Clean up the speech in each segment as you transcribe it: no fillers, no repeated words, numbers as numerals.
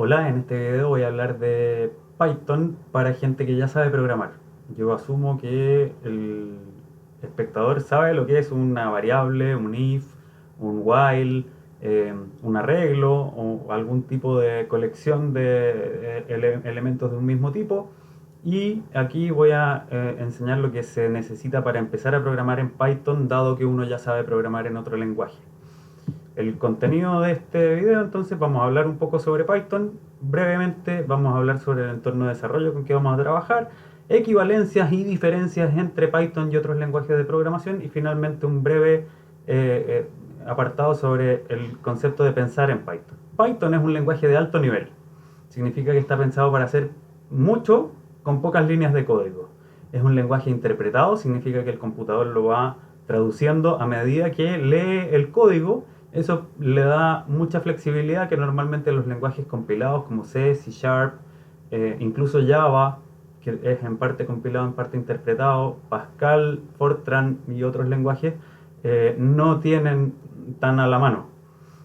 Hola, en este video voy a hablar de Python para gente que ya sabe programar. Yo asumo que el espectador sabe lo que es una variable, un if, un while, un arreglo o algún tipo de colección de elementos de un mismo tipo. Y aquí voy a enseñar lo que se necesita para empezar a programar en Python, dado que uno ya sabe programar en otro lenguaje. El contenido de este video, entonces vamos a hablar un poco sobre Python. Brevemente vamos a hablar sobre el entorno de desarrollo con que vamos a trabajar, equivalencias y diferencias entre Python y otros lenguajes de programación y finalmente un breve apartado sobre el concepto de pensar en Python. Python es un lenguaje de alto nivel. Significa que está pensado para hacer mucho con pocas líneas de código. Es un lenguaje interpretado, significa que el computador lo va traduciendo a medida que lee el código. Eso le da mucha flexibilidad que normalmente los lenguajes compilados como C, C Sharp, incluso Java, que es en parte compilado, en parte interpretado, Pascal, Fortran y otros lenguajes, no tienen tan a la mano.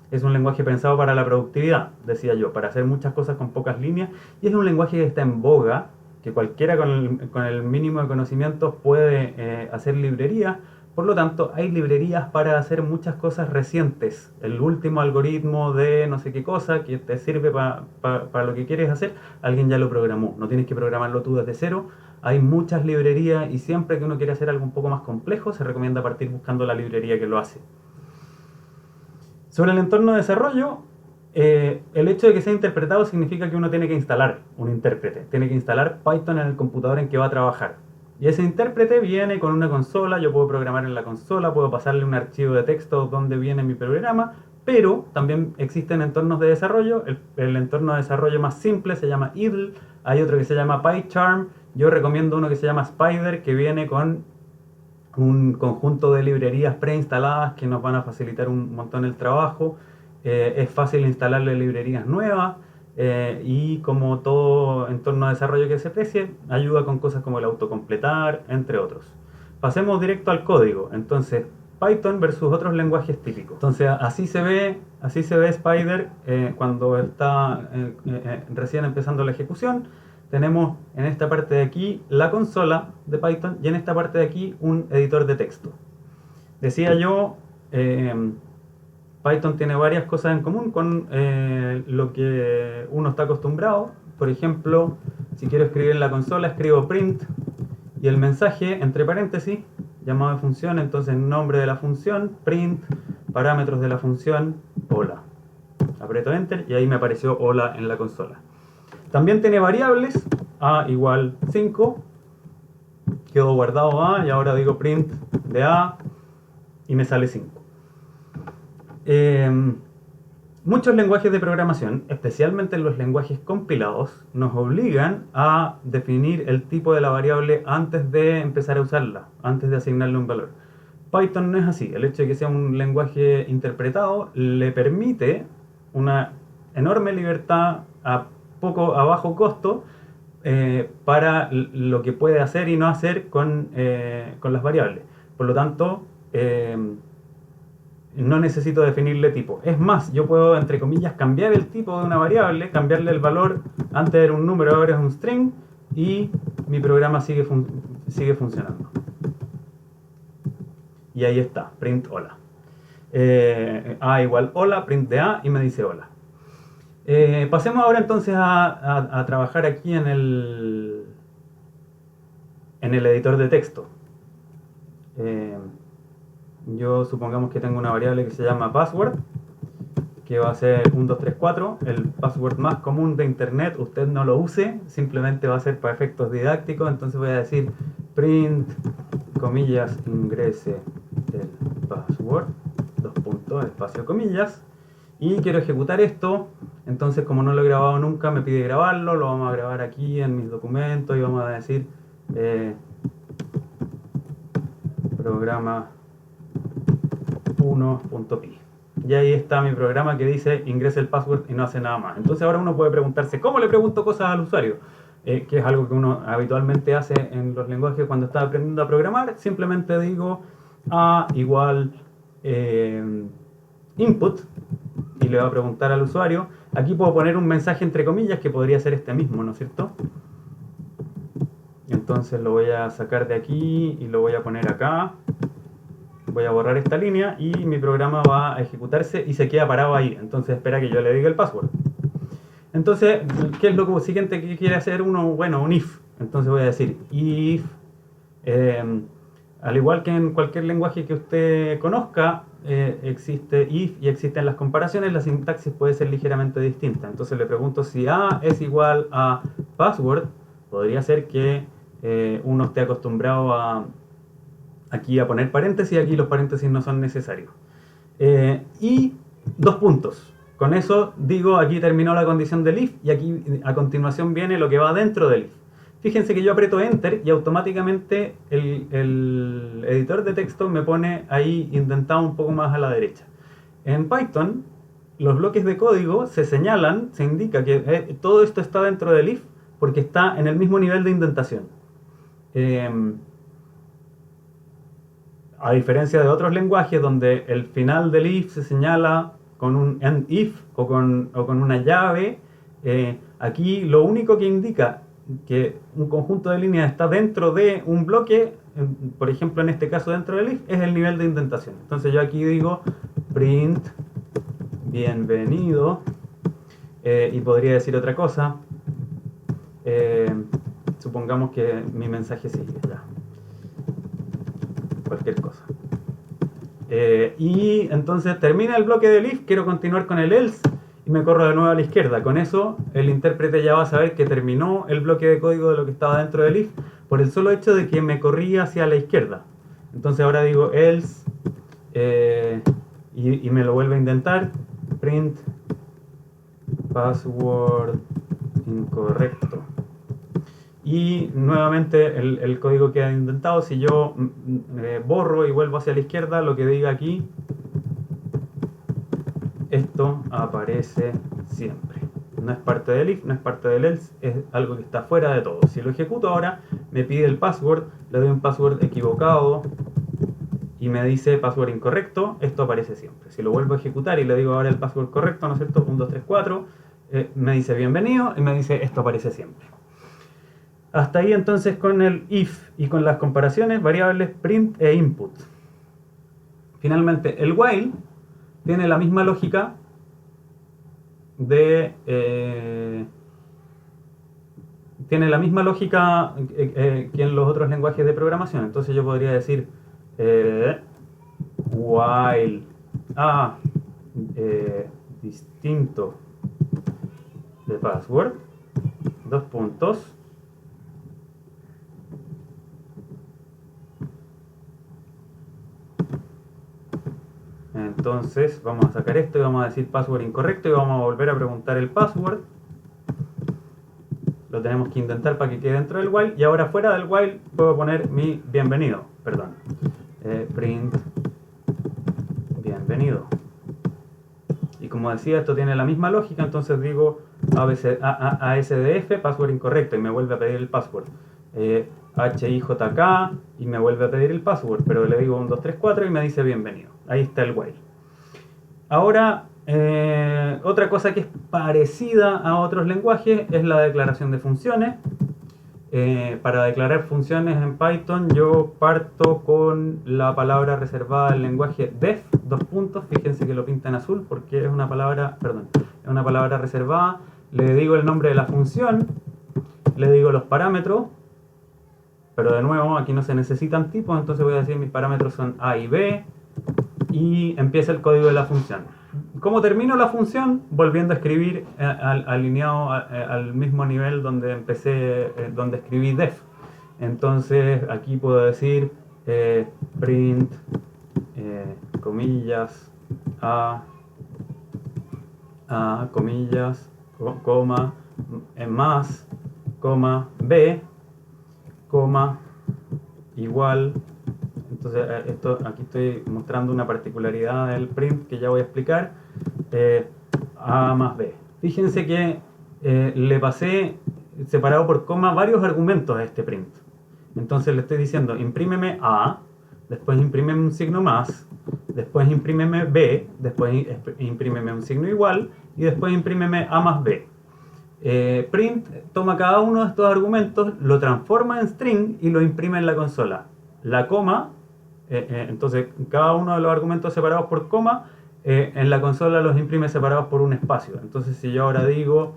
Es un lenguaje pensado para la productividad, decía yo, para hacer muchas cosas con pocas líneas, y es un lenguaje que está en boga, que cualquiera con el mínimo de conocimientos puede hacer librerías. Por lo tanto, hay librerías para hacer muchas cosas recientes. El último algoritmo de no sé qué cosa que te sirve para lo que quieres hacer, alguien ya lo programó. No tienes que programarlo tú desde cero. Hay muchas librerías y siempre que uno quiere hacer algo un poco más complejo, se recomienda partir buscando la librería que lo hace. Sobre el entorno de desarrollo, el hecho de que sea interpretado significa que uno tiene que instalar un intérprete, tiene que instalar Python en el computador en que va a trabajar. Y ese intérprete viene con una consola, yo puedo programar en la consola, puedo pasarle un archivo de texto donde viene mi programa, pero también existen entornos de desarrollo. El entorno de desarrollo más simple se llama idle, hay otro que se llama PyCharm, yo recomiendo uno que se llama Spyder, que viene con un conjunto de librerías preinstaladas que nos van a facilitar un montón el trabajo. Es fácil instalarle librerías nuevas y como todo entorno de desarrollo que se precie, ayuda con cosas como el autocompletar, entre otros. Pasemos directo al código. Entonces, Python versus otros lenguajes típicos. Entonces, así se ve Spider cuando está recién empezando la ejecución. Tenemos en esta parte de aquí la consola de Python y en esta parte de aquí un editor de texto. Decía yo, Python tiene varias cosas en común con lo que uno está acostumbrado. Por ejemplo, si quiero escribir en la consola, escribo print y el mensaje entre paréntesis, llamado de función, entonces nombre de la función, print, parámetros de la función, hola. Aprieto enter y ahí me apareció hola en la consola. También tiene variables, a igual 5, quedó guardado a y ahora digo print de a y me sale 5. Muchos lenguajes de programación, especialmente los lenguajes compilados, nos obligan a definir el tipo de la variable antes de empezar a usarla, antes de asignarle un valor. Python no es así. El hecho de que sea un lenguaje interpretado le permite una enorme libertad a bajo costo para lo que puede hacer y no hacer con las variables. Por lo tanto, no necesito definirle tipo. Es más, yo puedo, entre comillas, cambiar el tipo de una variable, cambiarle el valor, antes era un número, ahora es un string, y mi programa sigue funcionando. Y ahí está, print hola. A igual hola, print de a y me dice hola. Pasemos ahora entonces a trabajar aquí en el editor de texto. Yo supongamos que tengo una variable que se llama password, que va a ser 1234, el password más común de internet. Usted no lo use, simplemente va a ser para efectos didácticos. Entonces voy a decir print, comillas, ingrese el password, dos puntos, espacio, comillas, y quiero ejecutar esto. Entonces, como no lo he grabado nunca, me pide grabarlo. Lo vamos a grabar aquí en mis documentos y vamos a decir programa 1.py. Y ahí está mi programa que dice ingrese el password y no hace nada más. Entonces ahora uno puede preguntarse, ¿cómo le pregunto cosas al usuario? Que es algo que uno habitualmente hace en los lenguajes cuando está aprendiendo a programar. Simplemente digo a igual input y le va a preguntar al usuario. Aquí puedo poner un mensaje entre comillas que podría ser este mismo, ¿no es cierto? Entonces lo voy a sacar de aquí y lo voy a poner acá. Voy a borrar esta línea y mi programa va a ejecutarse y se queda parado ahí. Entonces espera que yo le diga el password. Entonces, ¿qué es lo siguiente que quiere hacer uno? Bueno, un if. Entonces voy a decir if, al igual que en cualquier lenguaje que usted conozca, existe if y existen las comparaciones, la sintaxis puede ser ligeramente distinta. Entonces le pregunto si A es igual a password. Podría ser que uno esté acostumbrado aquí a poner paréntesis, aquí los paréntesis no son necesarios. Y dos puntos. Con eso digo, aquí terminó la condición del if y aquí a continuación viene lo que va dentro del if. Fíjense que yo aprieto Enter y automáticamente el editor de texto me pone ahí indentado un poco más a la derecha. En Python, los bloques de código se señalan, se indica que todo esto está dentro del if porque está en el mismo nivel de indentación. A diferencia de otros lenguajes donde el final del if se señala con un end if o con una llave, aquí lo único que indica que un conjunto de líneas está dentro de un bloque, por ejemplo en este caso dentro del if, es el nivel de indentación. Entonces yo aquí digo print bienvenido y podría decir otra cosa. Supongamos que mi mensaje sigue ya. Cualquier cosa. Y entonces termina el bloque del if, quiero continuar con el else y me corro de nuevo a la izquierda. Con eso el intérprete ya va a saber que terminó el bloque de código de lo que estaba dentro del if por el solo hecho de que me corrí hacia la izquierda. Entonces ahora digo else y me lo vuelve a intentar. Print password incorrecto. Y nuevamente el código queda indentado. Si yo borro y vuelvo hacia la izquierda, lo que diga aquí, esto aparece siempre. No es parte del if, no es parte del else, es algo que está fuera de todo. Si lo ejecuto ahora, me pide el password, le doy un password equivocado y me dice password incorrecto, esto aparece siempre. Si lo vuelvo a ejecutar y le digo ahora el password correcto, ¿no es cierto? 1, 2, 3, 4, me dice bienvenido y me dice esto aparece siempre. Hasta ahí entonces con el if y con las comparaciones, variables print e input. Finalmente, el while tiene la misma lógica que en los otros lenguajes de programación. Entonces yo podría decir while distinto de password, dos puntos. Entonces vamos a sacar esto y vamos a decir password incorrecto y vamos a volver a preguntar el password. Lo tenemos que intentar para que quede dentro del while. Y ahora fuera del while puedo poner mi bienvenido. Perdón. Print bienvenido. Y como decía, esto tiene la misma lógica. Entonces digo ASDF, password incorrecto. Y me vuelve a pedir el password. HIJK y me vuelve a pedir el password, pero le digo 1, 2, 3, 4 y me dice bienvenido. Ahí está el while. Ahora, otra cosa que es parecida a otros lenguajes es la declaración de funciones. Para declarar funciones en Python yo parto con la palabra reservada del lenguaje def, dos puntos, fíjense que lo pinta en azul porque es una palabra, es una palabra reservada. Le digo el nombre de la función, le digo los parámetros. Pero de nuevo, aquí no se necesitan tipos, entonces voy a decir mis parámetros son A y B y empieza el código de la función. ¿Cómo termino la función? Volviendo a escribir alineado al mismo nivel donde empecé, donde escribí def. Entonces aquí puedo decir print, comillas, A, comillas, coma, más, coma, B, coma, igual. Entonces aquí estoy mostrando una particularidad del print que ya voy a explicar. A más B. Fíjense que le pasé separado por coma varios argumentos a este print. Entonces le estoy diciendo imprímeme A, después imprímeme un signo más, después imprímeme B, después imprímeme un signo igual y después imprímeme A más B. Print toma cada uno de estos argumentos, lo transforma en string y lo imprime en la consola. La coma, entonces cada uno de los argumentos separados por coma, en la consola los imprime separados por un espacio. Entonces si yo ahora digo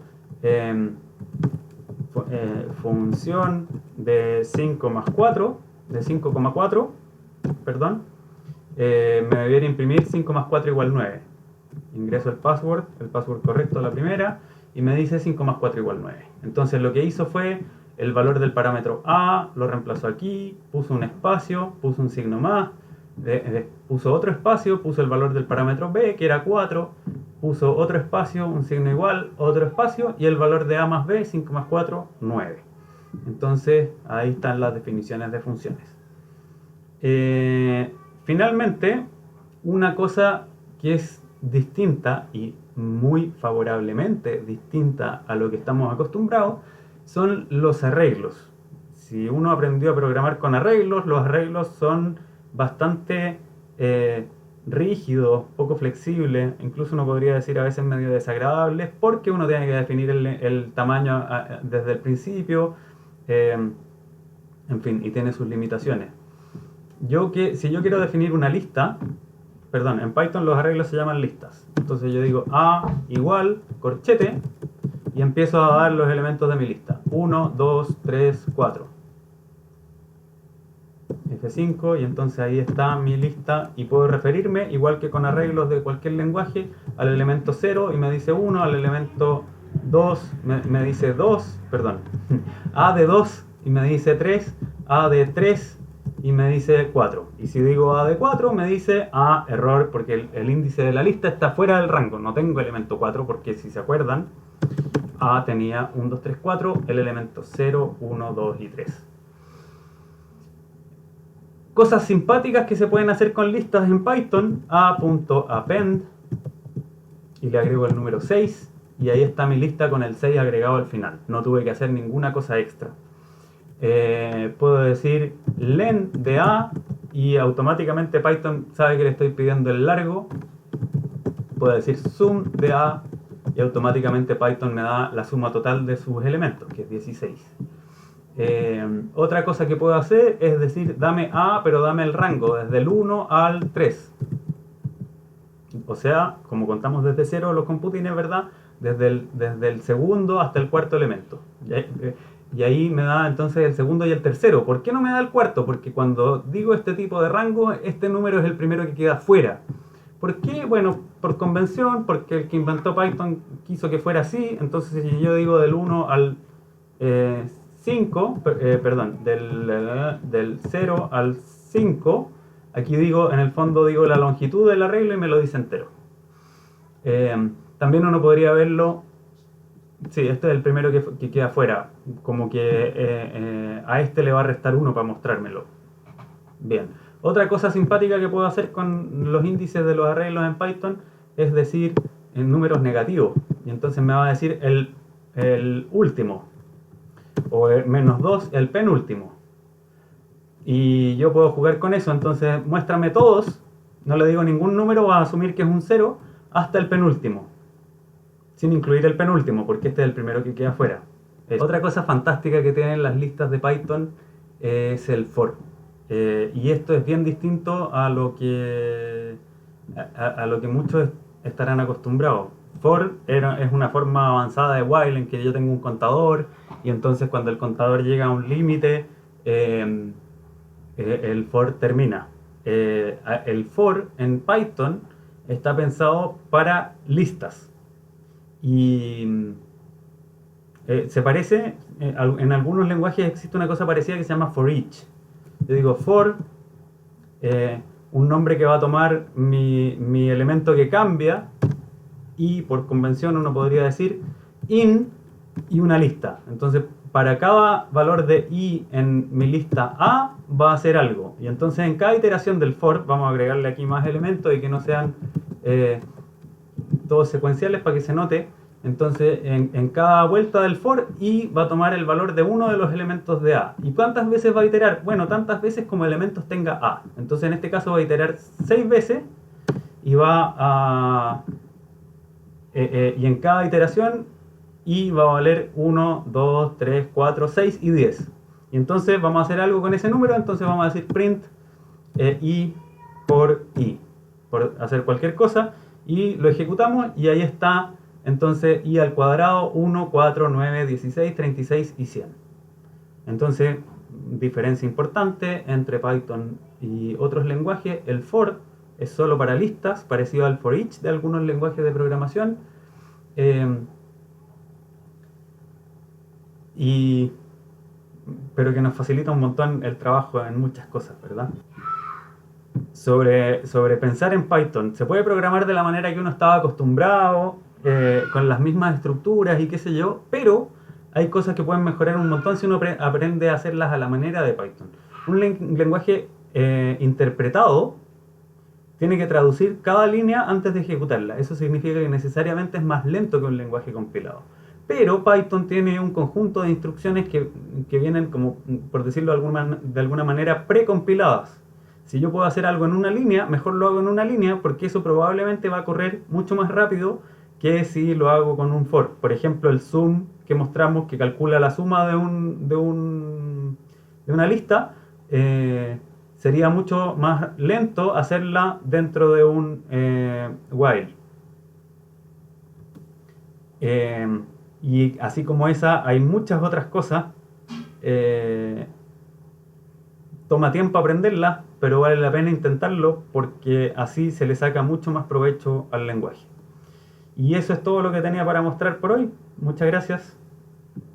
función de 5 más 4, de 5,4, perdón, me debiera imprimir 5 más 4 igual 9. Ingreso el password correcto a la primera y me dice 5 más 4 igual 9. Entonces lo que hizo fue el valor del parámetro A, lo reemplazó aquí, puso un espacio, puso un signo más, puso otro espacio, puso el valor del parámetro B, que era 4, puso otro espacio, un signo igual, otro espacio, y el valor de A más B, 5 más 4, 9. Entonces ahí están las definiciones de funciones. Finalmente, una cosa que es distinta y muy favorablemente distinta a lo que estamos acostumbrados son los arreglos. Si uno aprendió a programar con arreglos, los arreglos son bastante rígidos, poco flexibles, incluso uno podría decir a veces medio desagradables, porque uno tiene que definir el tamaño desde el principio, en fin, y tiene sus limitaciones. Si yo quiero definir una lista, perdón, en Python los arreglos se llaman listas. Entonces yo digo A igual, corchete, y empiezo a dar los elementos de mi lista. 1, 2, 3, 4. F5, y entonces ahí está mi lista, y puedo referirme, igual que con arreglos de cualquier lenguaje, al elemento 0 y me dice 1, al elemento 2 me dice 2, perdón, A de 2 y me dice 3, A de 3 y me dice 4. Y si digo A de 4 me dice error, porque el índice de la lista está fuera del rango, no tengo elemento 4, porque si se acuerdan, A tenía 1, 2, 3, 4, el elemento 0, 1, 2 y 3. Cosas simpáticas que se pueden hacer con listas en Python: a.append, y le agrego el número 6, y ahí está mi lista con el 6 agregado al final. No tuve que hacer ninguna cosa extra. Puedo decir len de A y automáticamente Python sabe que le estoy pidiendo el largo. Puedo decir sum de A y automáticamente Python me da la suma total de sus elementos, que es 16. Otra cosa que puedo hacer es decir dame A, pero dame el rango desde el 1 al 3. O sea, como contamos desde 0 los computines, ¿verdad? Desde el segundo hasta el cuarto elemento. Y ahí me da entonces el segundo y el tercero. ¿Por qué no me da el cuarto? Porque cuando digo este tipo de rango, este número es el primero que queda fuera. ¿Por qué? Bueno, por convención, porque el que inventó Python quiso que fuera así. Entonces si yo digo del 1 al 5, perdón, del 0 al 5, aquí digo, en el fondo digo la longitud del arreglo y me lo dice entero. También uno podría verlo, sí, este es el primero que queda fuera, como que a este le va a restar 1 para mostrármelo. Bien, otra cosa simpática que puedo hacer con los índices de los arreglos en Python es decir en números negativos, y entonces me va a decir el último, o el -2, el penúltimo. Y yo puedo jugar con eso, entonces muéstrame todos, no le digo ningún número, va a asumir que es un 0, hasta el penúltimo, sin incluir el penúltimo, porque este es el primero que queda fuera. Otra cosa fantástica que tienen las listas de Python es el for. Y esto es bien distinto a lo que muchos estarán acostumbrados. For es una forma avanzada de while en que yo tengo un contador, y entonces cuando el contador llega a un límite, el for termina. El for en Python está pensado para listas. Y se parece, en algunos lenguajes existe una cosa parecida que se llama for each. Yo digo for, un nombre que va a tomar mi elemento que cambia, y por convención uno podría decir in y una lista. Entonces para cada valor de i en mi lista A va a hacer algo, y entonces en cada iteración del for vamos a agregarle aquí más elementos y que no sean todos secuenciales para que se note. Entonces, en cada vuelta del for, i va a tomar el valor de uno de los elementos de a. ¿Y cuántas veces va a iterar? Bueno, tantas veces como elementos tenga a. Entonces, en este caso va a iterar 6 veces y va a... y en cada iteración i va a valer 1, 2, 3, 4, 6 y 10. Y entonces vamos a hacer algo con ese número, entonces vamos a decir print i por i, por hacer cualquier cosa, y lo ejecutamos y ahí está. Entonces i al cuadrado 1, 4, 9, 16, 36 y 100. Entonces, diferencia importante entre Python y otros lenguajes: el for es solo para listas, parecido al for each de algunos lenguajes de programación, y, pero que nos facilita un montón el trabajo en muchas cosas, ¿verdad? Sobre pensar en Python, se puede programar de la manera que uno estaba acostumbrado, con las mismas estructuras y qué sé yo, pero hay cosas que pueden mejorar un montón si uno aprende a hacerlas a la manera de Python. Un lenguaje interpretado tiene que traducir cada línea antes de ejecutarla. Eso significa que necesariamente es más lento que un lenguaje compilado. Pero Python tiene un conjunto de instrucciones que vienen, como por decirlo de alguna manera, precompiladas. Si yo puedo hacer algo en una línea, mejor lo hago en una línea, porque eso probablemente va a correr mucho más rápido que si lo hago con un for. Por ejemplo, el sum que mostramos, que calcula la suma de una lista, sería mucho más lento hacerla dentro de un while. Y así como esa, hay muchas otras cosas. Toma tiempo aprenderlas, pero vale la pena intentarlo, porque así se le saca mucho más provecho al lenguaje. Y eso es todo lo que tenía para mostrar por hoy. Muchas gracias.